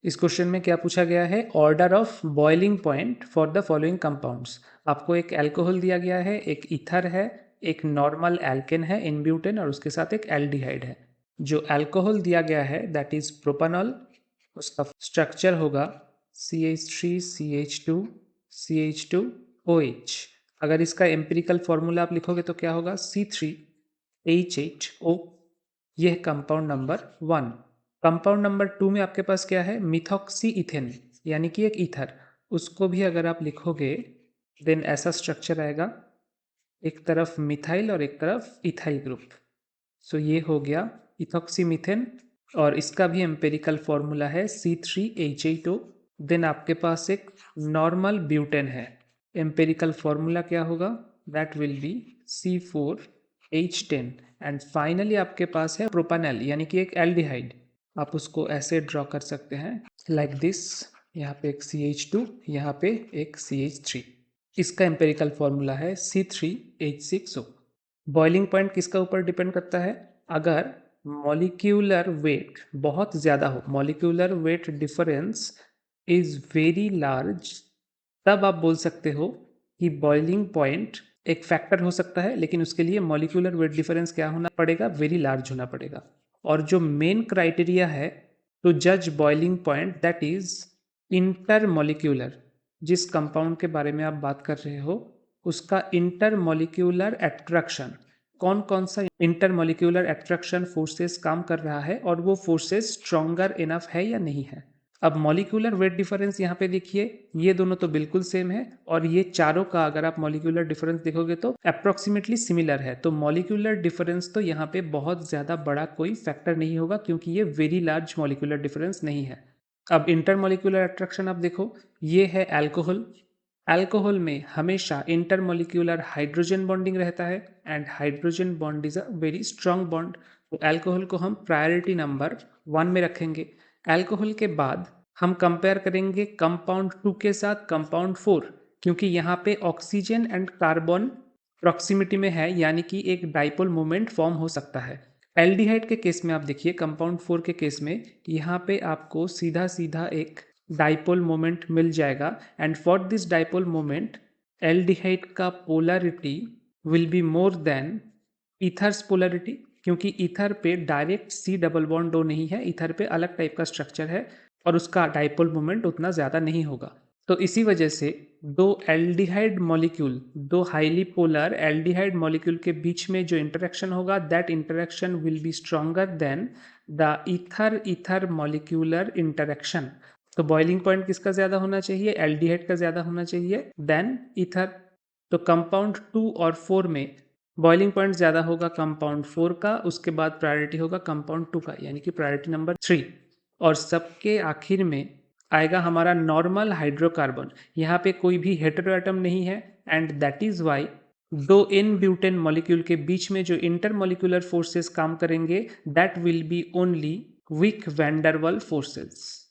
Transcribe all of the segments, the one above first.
इस क्वेश्चन में क्या पूछा गया है, order of boiling point for the following compounds. आपको एक अल्कोहल दिया गया है, एक ईथर है, एक नॉर्मल एल्केन है इनब्यूटेन और उसके साथ एक एल्डिहाइड है। जो अल्कोहल दिया गया है दैट इज प्रोपानॉल, उसका स्ट्रक्चर होगा CH3CH2CH2OH। अगर इसका एम्पिरिकल फॉर्मूला आप लिखोगे तो क्या होगा, C3H8O। यह कंपाउंड नंबर 1। कंपाउंड नंबर 2 में आपके पास क्या है, मिथॉक्सी इथेन, यानी कि एक ईथर। उसको भी अगर आप लिखोगे देन ऐसा स्ट्रक्चर आएगा, एक तरफ मिथाइल और एक तरफ इथाइल ग्रुप। सो ये हो गया इथॉक्सी मीथेन और इसका भी एम्पेरिकल फॉर्मूला है C3H8O। देन आपके पास एक नॉर्मल ब्यूटेन है, एम्पेरिकल फॉर्मूला क्या होगा, that will B C4H10। And finally आपके पास है प्रोपानल यानी कि एक एल्डिहाइड। आप उसको ऐसे ड्रॉ कर सकते हैं लाइक दिस, यहाँ पे एक CH2, यहाँ पे एक CH3। इसका एम्पेरिकल फॉर्मूला है C3H6O। बॉइलिंग पॉइंट किसका ऊपर डिपेंड करता है, अगर मॉलिक्यूलर वेट बहुत ज़्यादा हो, molecular weight difference is very large, तब आप बोल सकते हो कि बॉइलिंग पॉइंट एक फैक्टर हो सकता है, लेकिन उसके लिए मॉलिक्यूलर वेट डिफरेंस क्या होना पड़ेगा, वेरी लार्ज होना पड़ेगा। और जो मेन क्राइटेरिया है टू जज boiling point that is inter molecular. जिस कंपाउंड के बारे में आप बात कर रहे हो उसका इंटर मॉलिक्यूलर एट्रैक्शन, कौन कौन सा इंटर मॉलिक्यूलर एट्रैक्शन फोर्सेस काम कर रहा है और वो फोर्सेस स्ट्रॉन्गर इनफ है या नहीं है। अब मॉलिक्यूलर वेट डिफरेंस यहाँ पे देखिए, ये दोनों तो बिल्कुल सेम है और ये चारों का अगर आप मॉलिक्यूलर डिफरेंस देखोगे तो अप्रोक्सीमेटली सिमिलर है। तो मॉलिक्यूलर डिफरेंस तो यहाँ पे बहुत ज़्यादा बड़ा कोई फैक्टर नहीं होगा क्योंकि ये वेरी लार्ज मॉलिक्यूलर डिफरेंस नहीं है। अब इंटरमॉलिक्यूलर अट्रैक्शन आप देखो, ये है अल्कोहल। अल्कोहल में हमेशा इंटरमॉलिक्यूलर हाइड्रोजन बॉन्डिंग रहता है and hydrogen bond is a very strong bond. तो अल्कोहल को हम प्रायोरिटी नंबर 1 में रखेंगे। अल्कोहल के बाद हम कंपेयर करेंगे कंपाउंड 2 के साथ कंपाउंड 4, क्योंकि यहाँ पे ऑक्सीजन एंड कार्बन प्रॉक्सिमिटी में है, यानी कि एक डाइपोल मोमेंट फॉर्म हो सकता है। एल्डिहाइड के केस में आप देखिए, कंपाउंड 4 के केस में यहाँ पे आपको सीधा सीधा एक डाइपोल मोमेंट मिल जाएगा and for this dipole moment aldehyde का polarity will be more than ethers polarity, क्योंकि ईथर पे direct C double bond O नहीं है, ईथर पे अलग टाइप का स्ट्रक्चर है और उसका डाइपोल मोमेंट उतना ज़्यादा नहीं होगा। तो इसी वजह से दो एल्डिहाइड मॉलिक्यूल, दो हाईली पोलर एल्डिहाइड मॉलिक्यूल के बीच में जो इंटरेक्शन होगा that interaction will be stronger than the ether ether molecular interaction. तो बॉइलिंग पॉइंट किसका ज़्यादा होना चाहिए, एल्डिहाइड का ज़्यादा होना चाहिए देन ईथर। तो कंपाउंड 2 और 4 में बॉइलिंग पॉइंट ज़्यादा होगा कंपाउंड 4 का, उसके बाद प्रायोरिटी होगा कंपाउंड 2 का, यानी कि प्रायोरिटी नंबर 3। और सबके आखिर में आएगा हमारा नॉर्मल हाइड्रोकार्बन। यहाँ पे कोई भी हेटेरो एटम नहीं है एंड दैट इज वाई दो इन ब्यूटेन मॉलिक्यूल के बीच में जो इंटर मॉलिक्यूलर फोर्सेस काम करेंगे that will be only weak van der Waals forces.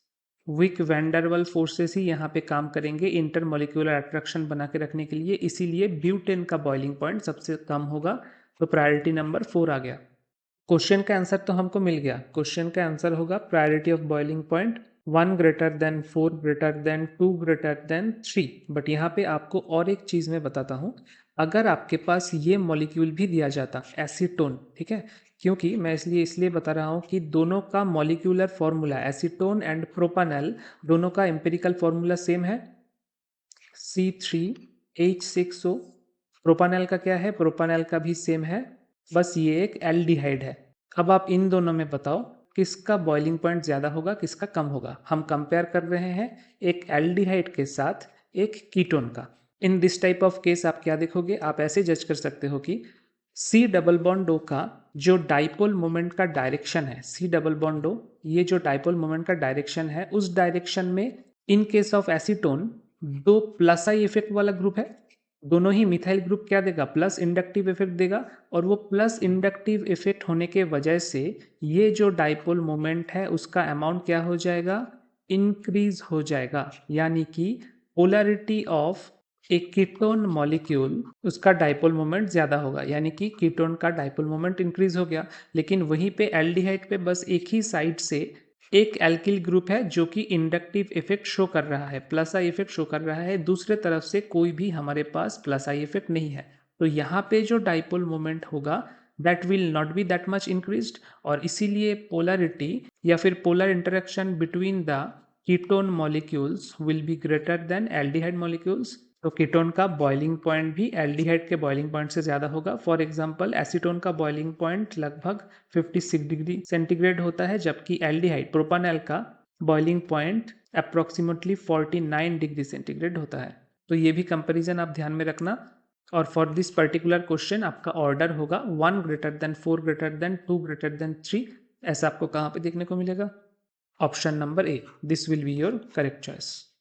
Weak van der Waals forces ही यहाँ पे काम करेंगे इंटर मॉलिक्यूलर अट्रैक्शन बना के रखने के लिए, इसीलिए ब्यूटेन का बॉइलिंग पॉइंट सबसे कम होगा। तो प्रायोरिटी नंबर 4 आ गया। क्वेश्चन का आंसर तो हमको मिल गया, क्वेश्चन का आंसर होगा priority of boiling point 1 greater than 4 greater than 2 greater than 3। But यहाँ पे आपको और एक चीज़ मैं बताता हूँ, अगर आपके पास ये मॉलिक्यूल भी दिया जाता एसीटोन, ठीक है, क्योंकि मैं इसलिए बता रहा हूँ कि दोनों का मॉलिक्यूलर फॉर्मूला एसीटोन एंड प्रोपानल दोनों का एम्पिरिकल फॉर्मूला सेम है C3H6O। प्रोपानल का क्या है, प्रोपानल का भी सेम है, बस ये एक एल्डिहाइड है। अब आप इन दोनों में बताओ किसका बॉइलिंग पॉइंट ज़्यादा होगा किसका कम होगा। हम कंपेयर कर रहे हैं एक एल्डिहाइड के साथ एक कीटोन का। In this type of case आप क्या देखोगे, आप ऐसे जज कर सकते हो कि C डबल बॉन्ड O का जो डाइपोल मोमेंट का डायरेक्शन है, C डबल बॉन्ड O ये जो डाइपोल मोमेंट का डायरेक्शन है उस डायरेक्शन में इन केस ऑफ एसीटोन दो प्लस आई इफेक्ट वाला ग्रुप है, दोनों ही मिथाइल ग्रुप क्या देगा, प्लस इंडक्टिव इफेक्ट देगा। और वो प्लस इंडक्टिव इफेक्ट होने के वजह से ये जो डाइपोल मोमेंट है उसका अमाउंट क्या हो जाएगा, इंक्रीज हो जाएगा, यानी कि polarity of A ketone molecule उसका डाइपोल मोमेंट ज़्यादा होगा, यानी कि कीटोन का डाइपोल मोमेंट इंक्रीज हो गया। लेकिन वहीं पे एल्डिहाइड पे बस एक ही साइड से एक एल्किल ग्रुप है जो कि इंडक्टिव इफेक्ट शो कर रहा है, प्लस आई इफेक्ट शो कर रहा है, दूसरे तरफ से कोई भी हमारे पास प्लस आई इफेक्ट नहीं है, तो यहाँ पे जो डाइपोल मोमेंट होगा that will not be that much increased, और इसीलिए पोलरिटी या फिर polar interaction between the ketone molecules will be greater than aldehyde molecules. तो कीटोन का बॉइलिंग पॉइंट भी एल्डिहाइड के बॉइलिंग पॉइंट से ज़्यादा होगा। फॉर एग्जांपल एसीटोन का बॉइलिंग पॉइंट लगभग 56 डिग्री सेंटीग्रेड होता है, जबकि एल्डिहाइड प्रोपानॉल का boiling point approximately 49 degree centigrade होता है। तो ये भी कंपैरिजन आप ध्यान में रखना। और फॉर दिस पर्टिकुलर क्वेश्चन आपका ऑर्डर होगा 1 greater than 4 greater than 2 greater than 3। ऐसा आपको कहाँ पे देखने को मिलेगा? Option number A, this will be your correct choice.